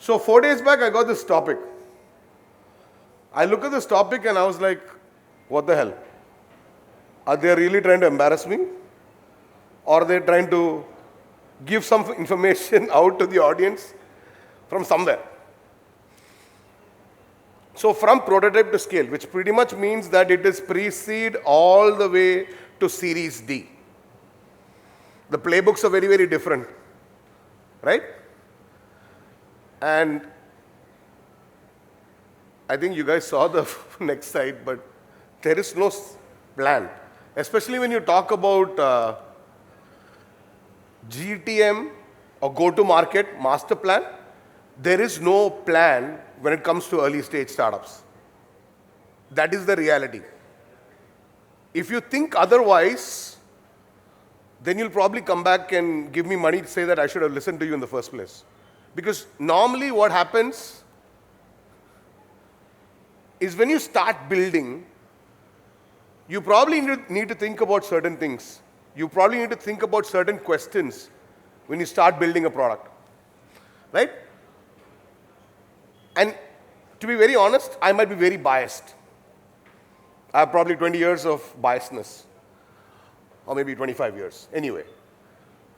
So 4 days back, I got this topic. I look at this topic and I was like, what the hell? Are they really trying to embarrass me? Or are they trying to give some information out to the audience from somewhere? So from prototype to scale, which pretty much means that it is pre-seed all the way to Series D. The playbooks are very, very different, right? And I think you guys saw the next slide, but there is no plan. Especially when you talk about GTM or go-to-market master plan, there is no plan when it comes to early stage startups. That is the reality. If you think otherwise, then you'll probably come back and give me money to say that I should have listened to you in the first place. Because normally what happens is when you start building, you probably need to think about certain things. You probably need to think about certain questions when you start building a product, right? And to be very honest, I might be very biased. I have probably 20 years of biasness, or maybe 25 years, anyway.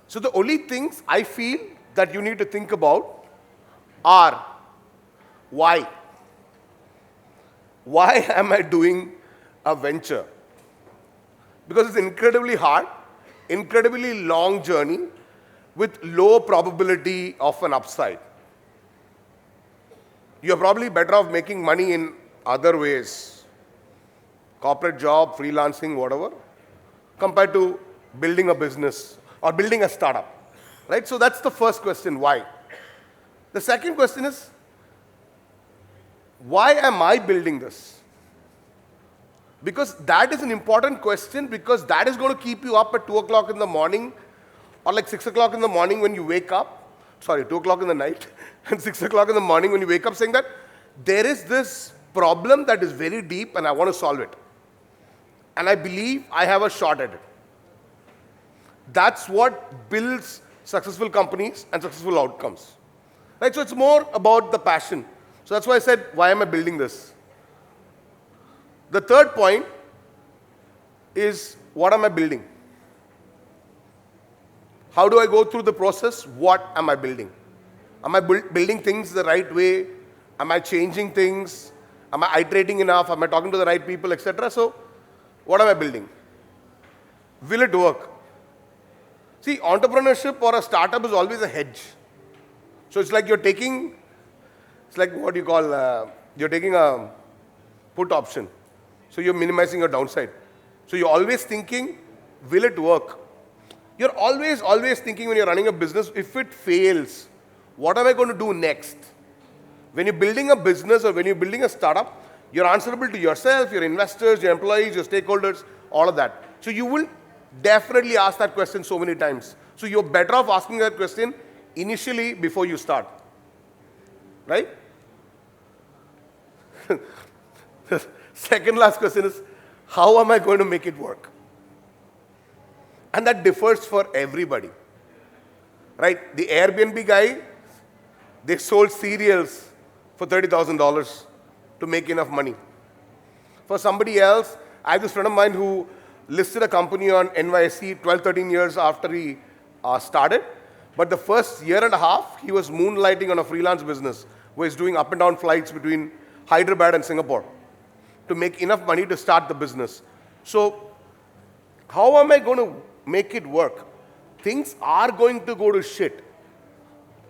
So the only things I feel that you need to think about are why? Why am I doing a venture? Because it's incredibly hard, incredibly long journey with low probability of an upside. You're probably better off making money in other ways, corporate job, freelancing, whatever, compared to building a business or building a startup, right? So that's the first question, why? The second question is, why am I building this? Because that is an important question, because that is going to keep you up at 2 o'clock in the morning or like 6 o'clock in the morning when you wake up. Sorry, 2 o'clock in the night and 6 o'clock in the morning when you wake up, saying that there is this problem that is very deep and I want to solve it. And I believe I have a shot at it. That's what builds successful companies and successful outcomes. Right? So it's more about the passion. So that's why I said, why am I building this? The third point is, what am I building? How do I go through the process? What am I building? Am I building things the right way? Am I changing things? Am I iterating enough? Am I talking to the right people, etc.? So, what am I building? Will it work? See, entrepreneurship or a startup is always a hedge. So it's like you're taking, it's like what you call, you're taking a put option. So you're minimizing your downside. So you're always thinking, will it work? You're always thinking when you're running a business, if it fails, what am I going to do next? When you're building a business or when you're building a startup, you're answerable to yourself, your investors, your employees, your stakeholders, all of that. So you will definitely ask that question so many times. So you're better off asking that question initially before you start. Right? Second last question is, how am I going to make it work? And that differs for everybody. Right? The Airbnb guy, they sold cereals for $30,000 to make enough money. For somebody else, I have this friend of mine who listed a company on NYSE 12, 13 years after he started. But the first year and a half, he was moonlighting on a freelance business where he's doing up and down flights between Hyderabad and Singapore to make enough money to start the business. So how am I going to make it work? Things are going to go to shit.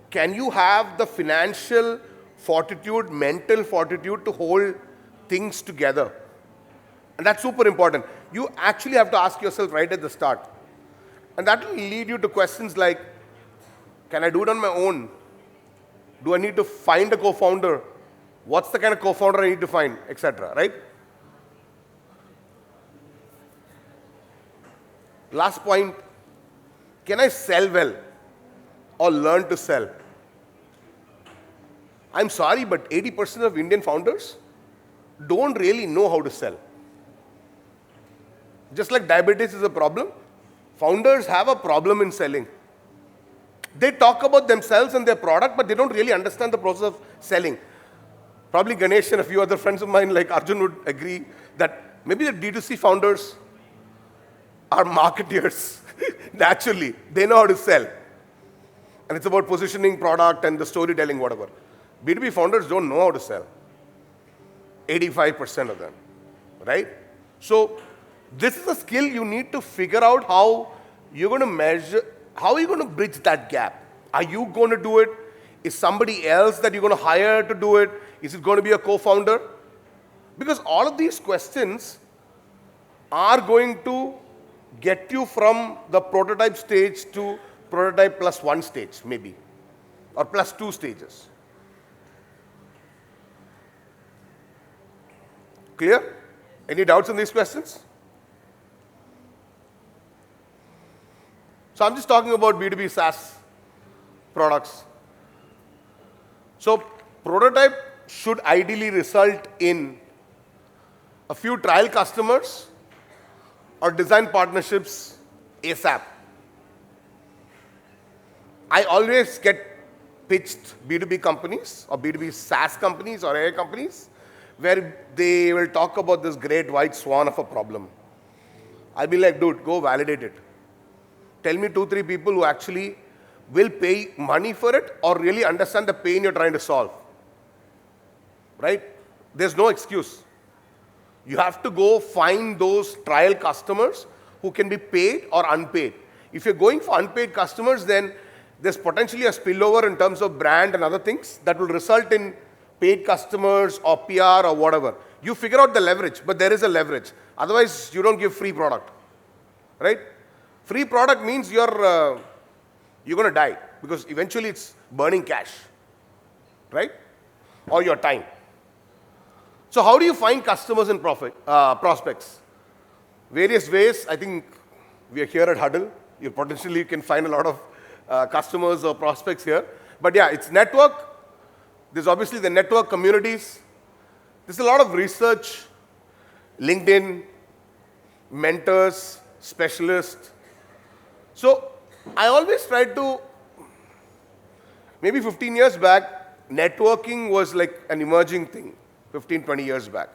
Can you have the financial fortitude, mental fortitude to hold things together? And that's super important. You actually have to ask yourself right at the start. And that will lead you to questions like, can I do it on my own? Do I need to find a co-founder? What's the kind of co-founder I need to find, etc., right? Last point, can I sell well or learn to sell? I'm sorry, but 80% of Indian founders don't really know how to sell. Just like diabetes is a problem, founders have a problem in selling. They talk about themselves and their product, but they don't really understand the process of selling. Probably Ganesh and a few other friends of mine like Arjun would agree that maybe the D2C founders are marketeers. Naturally, they know how to sell. And it's about positioning product and the storytelling, whatever. B2B founders don't know how to sell. 85% of them, right? So this is a skill you need to figure out how you're going to measure, how are you going to bridge that gap? Are you going to do it? Is somebody else that you're going to hire to do it? Is it going to be a co-founder? Because all of these questions are going to get you from the prototype stage to prototype plus one stage, maybe, or plus two stages. Clear? Any doubts on these questions? So I'm just talking about B2B SaaS products. So prototype should ideally result in a few trial customers or design partnerships ASAP. I always get pitched B2B companies or B2B SaaS companies or AI companies where they will talk about this great white swan of a problem. I'll be like, dude, go validate it. Tell me 2-3 people who actually will pay money for it or really understand the pain you're trying to solve. Right? There's no excuse. You have to go find those trial customers who can be paid or unpaid. If you're going for unpaid customers, then there's potentially a spillover in terms of brand and other things that will result in paid customers or PR or whatever. You figure out the leverage, but there is a leverage. Otherwise, you don't give free product. Right? Free product means you're going to die because eventually it's burning cash. Right? Or your time. So how do you find customers and prospects? Various ways. I think we are here at Huddle. You potentially can find a lot of customers or prospects here. But yeah, it's network. There's obviously the network communities. There's a lot of research, LinkedIn, mentors, specialists. So I always tried to, maybe 15 years back, networking was like an emerging thing, 15, 20 years back.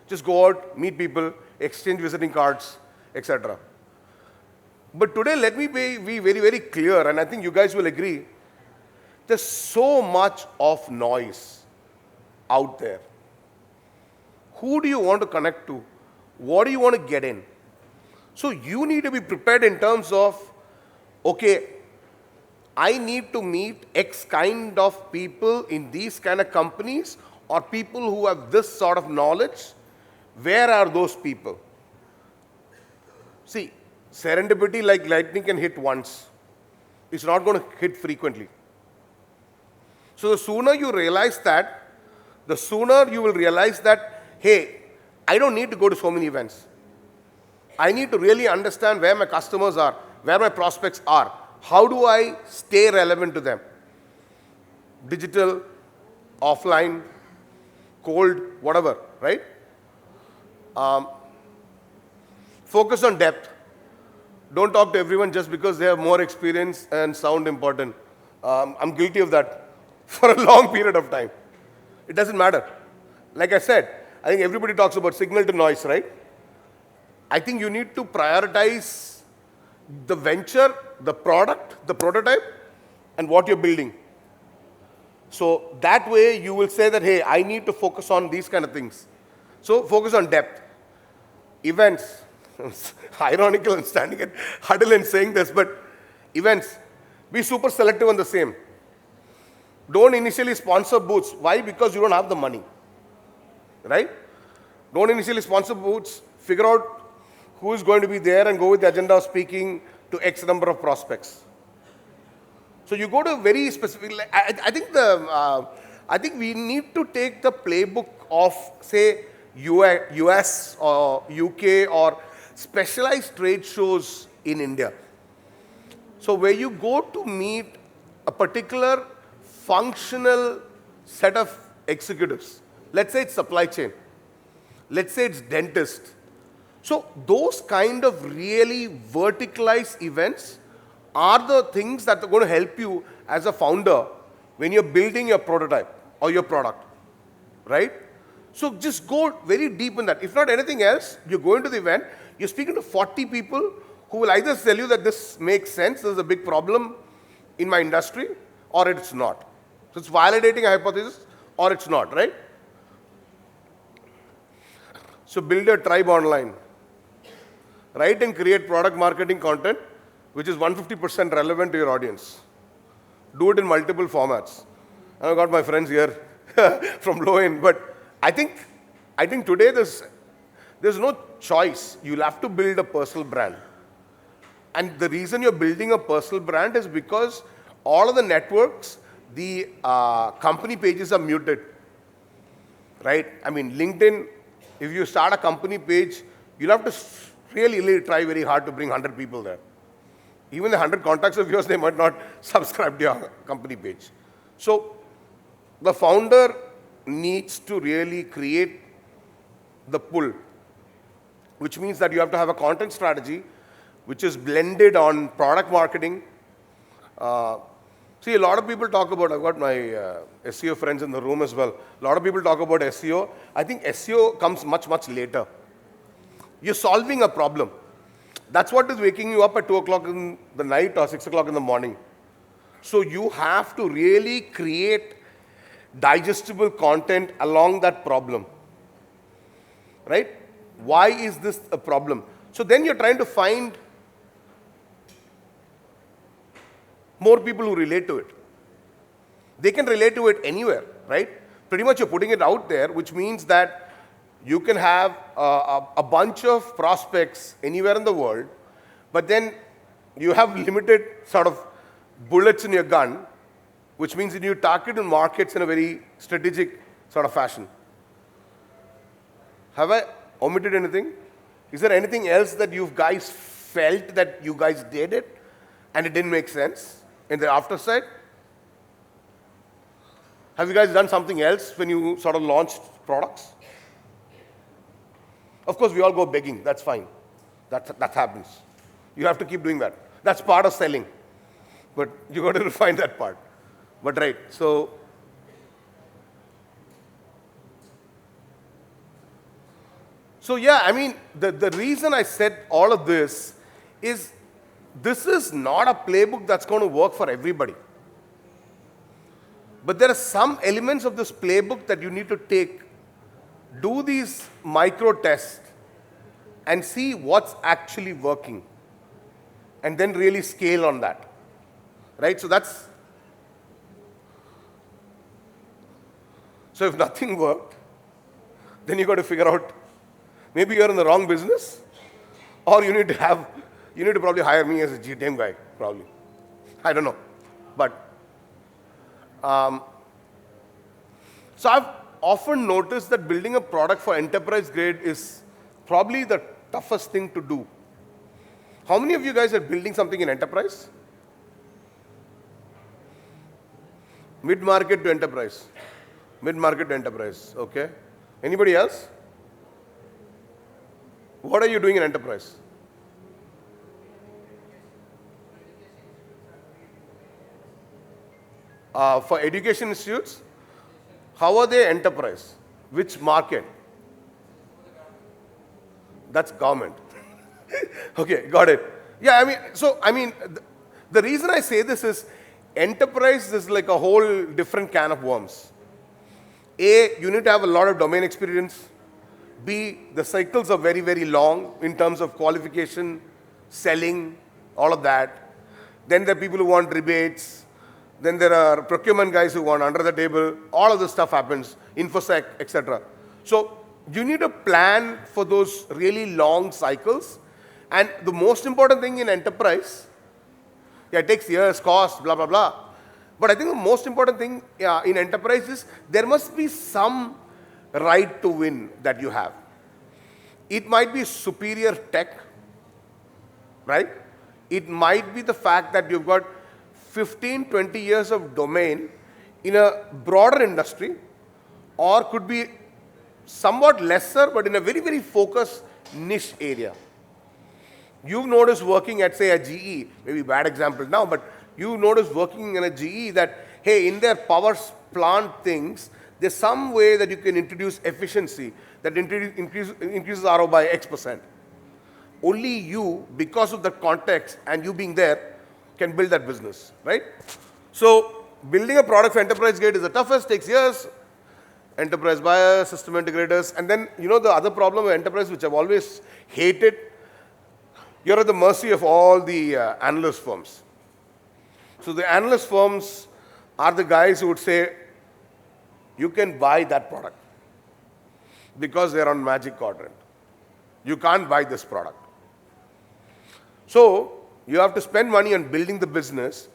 Just go out, meet people, exchange visiting cards, etc. But today, let me be very, very clear, and I think you guys will agree, there's so much of noise out there. Who do you want to connect to? What do you want to get in? So you need to be prepared in terms of, okay, I need to meet X kind of people in these kind of companies or people who have this sort of knowledge. Where are those people? See, serendipity like lightning can hit once. It's not going to hit frequently. So the sooner you realize that, the sooner you will realize that, hey, I don't need to go to so many events. I need to really understand where my customers are, where my prospects are. How do I stay relevant to them? Digital, offline, cold, whatever, right? Focus on depth. Don't talk to everyone just because they have more experience and sound important. I'm guilty of that for a long period of time. It doesn't matter. Like I said, I think everybody talks about signal to noise, right? I think you need to prioritize the venture, the product, the prototype, and what you're building. So that way you will say that, hey, I need to focus on these kind of things. So focus on depth. Events. It's ironical I'm standing at Huddle and saying this, but events. Be super selective on the same. Don't initially sponsor booths. Why? Because you don't have the money. Right? Don't initially sponsor booths. Figure out who is going to be there and go with the agenda of speaking to X number of prospects. So you go to very specific. I think we need to take the playbook of, say, US or UK or specialized trade shows in India. So where you go to meet a particular functional set of executives. Let's say it's supply chain. Let's say it's dentist. So those kind of really verticalized events are the things that are going to help you as a founder when you're building your prototype or your product, right? So just go very deep in that. If not anything else, you're going to the event, you're speaking to 40 people who will either tell you that this makes sense, there's a big problem in my industry, or it's not. So it's validating a hypothesis, or it's not, right? So build your tribe online. Write and create product marketing content which is 150% relevant to your audience. Do it in multiple formats. And I've got my friends here from low end, but I think today there's no choice. You'll have to build a personal brand. And the reason you're building a personal brand is because all of the networks, the company pages are muted, right? I mean, LinkedIn, if you start a company page, you'll have to really try very hard to bring 100 people there. Even the 100 contacts of yours, they might not subscribe to your company page. So the founder needs to really create the pull, which means that you have to have a content strategy which is blended on product marketing. See, a lot of people talk about, I've got my SEO friends in the room as well. A lot of people talk about SEO. I think SEO comes much, much later. You're solving a problem. That's what is waking you up at 2 o'clock in the night or 6 o'clock in the morning. So you have to really create digestible content along that problem, right? Why is this a problem? So then you're trying to find more people who relate to it. They can relate to it anywhere, right? Pretty much you're putting it out there, which means that you can have a bunch of prospects anywhere in the world, but then you have limited sort of bullets in your gun, which means that you target in markets in a very strategic sort of fashion. Have I omitted anything? Is there anything else that you guys felt that you guys did it and it didn't make sense in the after side? Have you guys done something else when you sort of launched products? Of course, we all go begging. That's fine. That happens. You have to keep doing that. That's part of selling. But you got to refine that part. But right, so yeah, I mean, the reason I said all of this is not a playbook that's going to work for everybody. But there are some elements of this playbook that you need to take, do these micro tests, and see what's actually working, and then really scale on that, right? So if nothing worked, then you got to figure out, maybe you're in the wrong business, or you need to probably hire me as a GTM guy, probably. I don't know. But, so I've often noticed that building a product for enterprise grade is probably the toughest thing to do. How many of you guys are building something in enterprise? Mid-market to enterprise. Mid-market to enterprise, okay. Anybody else? What are you doing in enterprise? For education institutes, how are they enterprise? Which market? That's government. Okay, got it. Yeah, the reason I say this is enterprise is like a whole different can of worms. A, you need to have a lot of domain experience. B, the cycles are very, very long in terms of qualification, selling, all of that. Then there are people who want rebates. Then there are procurement guys who want under the table. All of this stuff happens, InfoSec, etc. So you need a plan for those really long cycles. And the most important thing in enterprise, it takes years, cost, blah, blah, blah. But I think the most important thing in enterprise is there must be some right to win that you have. It might be superior tech, right? It might be the fact that you've got 15, 20 years of domain in a broader industry, or could be somewhat lesser, but in a very, very focused niche area. You've noticed working at, say, a GE, maybe bad example now, but you noticed working in a GE that, hey, in their power plant things, there's some way that you can introduce efficiency that increases RO by X%. Only you, because of the context and you being there, can build that business, right? So building a product for enterprise grade is the toughest, takes years. Enterprise buyers, system integrators, and then, the other problem with enterprise, which I've always hated, you're at the mercy of all the analyst firms. So the analyst firms are the guys who would say, you can buy that product because they're on Magic Quadrant. You can't buy this product. So you have to spend money on building the business.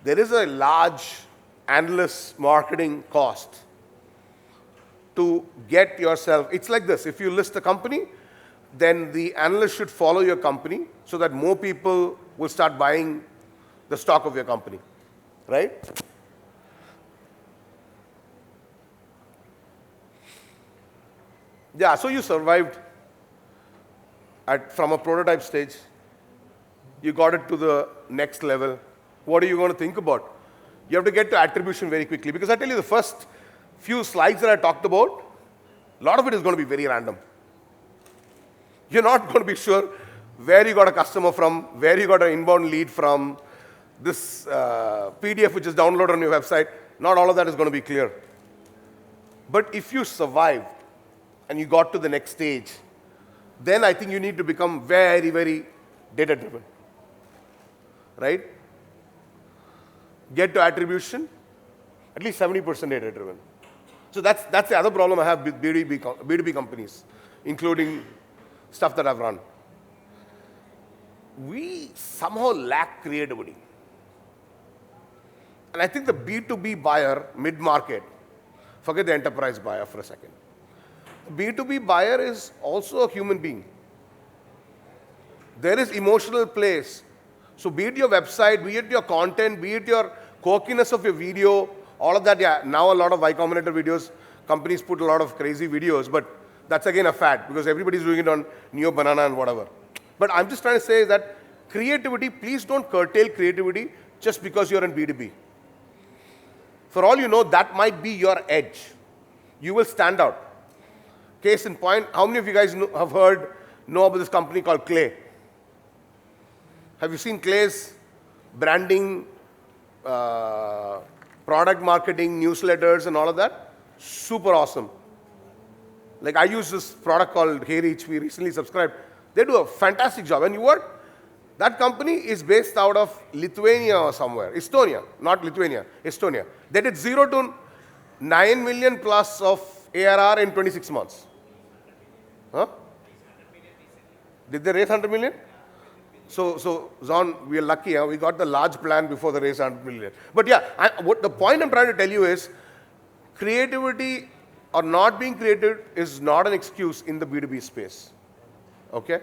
There is a large analyst marketing cost to get yourself. It's like this. If you list a company, then the analyst should follow your company so that more people will start buying the stock of your company, right? Yeah, so you survived from a prototype stage. You got it to the next level. What are you going to think about? You have to get to attribution very quickly, because I tell you, the first few slides that I talked about, a lot of it is going to be very random. You're not going to be sure where you got a customer from, where you got an inbound lead from, this PDF which is downloaded on your website. Not all of that is going to be clear. But if you survived and you got to the next stage, then I think you need to become very, very data-driven, right? Get to attribution, at least 70% data-driven. So that's the other problem I have with B2B companies, including stuff that I've run. We somehow lack creativity. And I think the B2B buyer, mid-market, forget the enterprise buyer for a second. The B2B buyer is also a human being. There is emotional place. So be it your website, be it your content, be it your quirkiness of your video, all of that. Yeah, now a lot of Y Combinator videos, companies put a lot of crazy videos, but that's again a fad because everybody's doing it on Neo Banana and whatever. But I'm just trying to say that creativity, please don't curtail creativity just because you're in B2B. For all you know, that might be your edge. You will stand out. Case in point, how many of you guys know about this company called Clay? Have you seen Clay's branding, product marketing, newsletters, and all of that? Super awesome. Like, I use this product called Hey Reach. We recently subscribed. They do a fantastic job. And you what? That company is based out of Lithuania or somewhere. Estonia, not Lithuania, Estonia. They did 0 to 9 million plus of ARR in 26 months. Huh? Did they raise 100 million? So Zon, we are lucky. We got the large plan before the raise 100 million. But yeah, the point I'm trying to tell you is creativity or not being creative is not an excuse in the B2B space. Okay?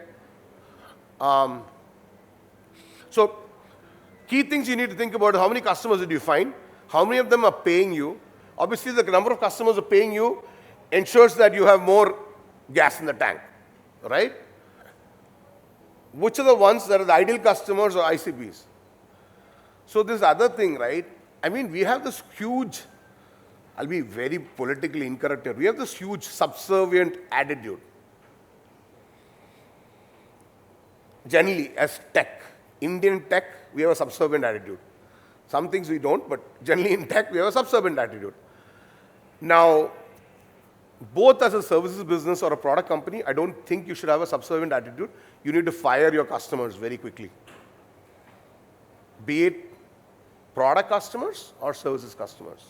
So key things you need to think about: how many customers did you find? How many of them are paying you? Obviously, the number of customers are paying you ensures that you have more gas in the tank, right? Which are the ones that are the ideal customers or ICPs? So this other thing, right? I mean, we have this huge, I'll be very politically incorrect here, we have this huge subservient attitude. Generally, as tech, Indian tech, we have a subservient attitude. Some things we don't, but generally in tech, we have a subservient attitude. Now, both as a services business or a product company, I don't think you should have a subservient attitude. You need to fire your customers very quickly. Be it product customers or services customers.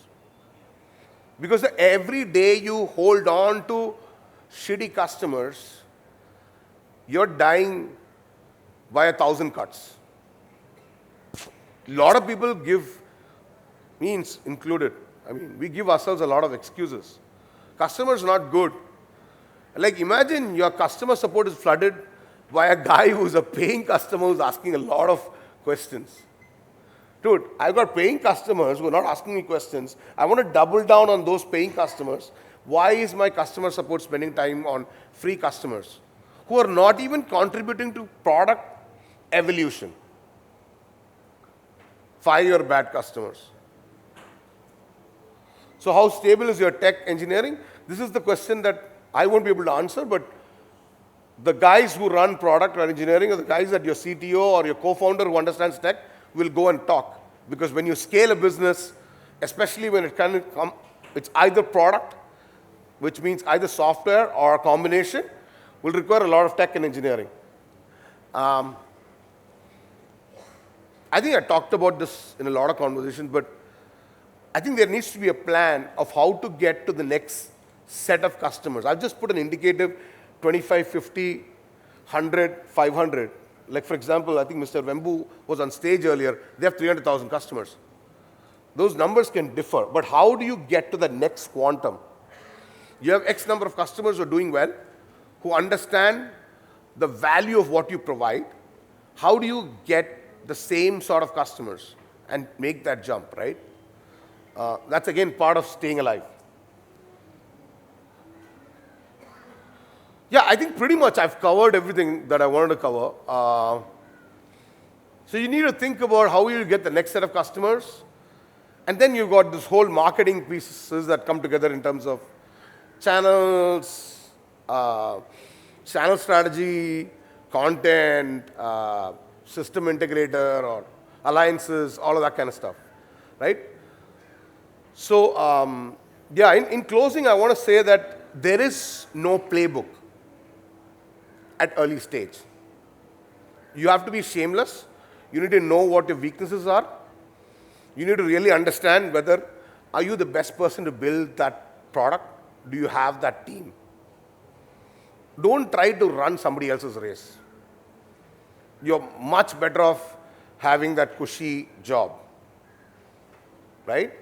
Because every day you hold on to shitty customers, you're dying by 1,000 cuts. A lot of people give, means included. I mean, we give ourselves a lot of excuses. Customer's not good. Like, imagine your customer support is flooded by a guy who's a paying customer who's asking a lot of questions. Dude, I've got paying customers who are not asking me questions. I want to double down on those paying customers. Why is my customer support spending time on free customers who are not even contributing to product evolution. 5-year bad customers. So how stable is your tech engineering? This is the question that I won't be able to answer, but the guys who run product or engineering, or the guys that your CTO or your co-founder who understands tech will go and talk. Because when you scale a business, especially when it's either product, which means either software or a combination, will require a lot of tech and engineering. I think I talked about this in a lot of conversations, but I think there needs to be a plan of how to get to the next set of customers. I've just put an indicative 25, 50, 100, 500. Like, for example, I think Mr. Vembu was on stage earlier. They have 300,000 customers. Those numbers can differ, but how do you get to the next quantum? You have X number of customers who are doing well, who understand the value of what you provide. How do you get the same sort of customers and make that jump, right? That's again part of staying alive. Yeah, I think pretty much I've covered everything that I wanted to cover. So you need to think about how you get the next set of customers. And then you've got this whole marketing pieces that come together in terms of channels, channel strategy, content, system integrator or alliances, all of that kind of stuff, right? So yeah, in closing, I want to say that there is no playbook at early stage. You have to be shameless. You need to know what your weaknesses are. You need to really understand whether are you the best person to build that product? Do you have that team? Don't try to run somebody else's race. You're much better off having that cushy job, right?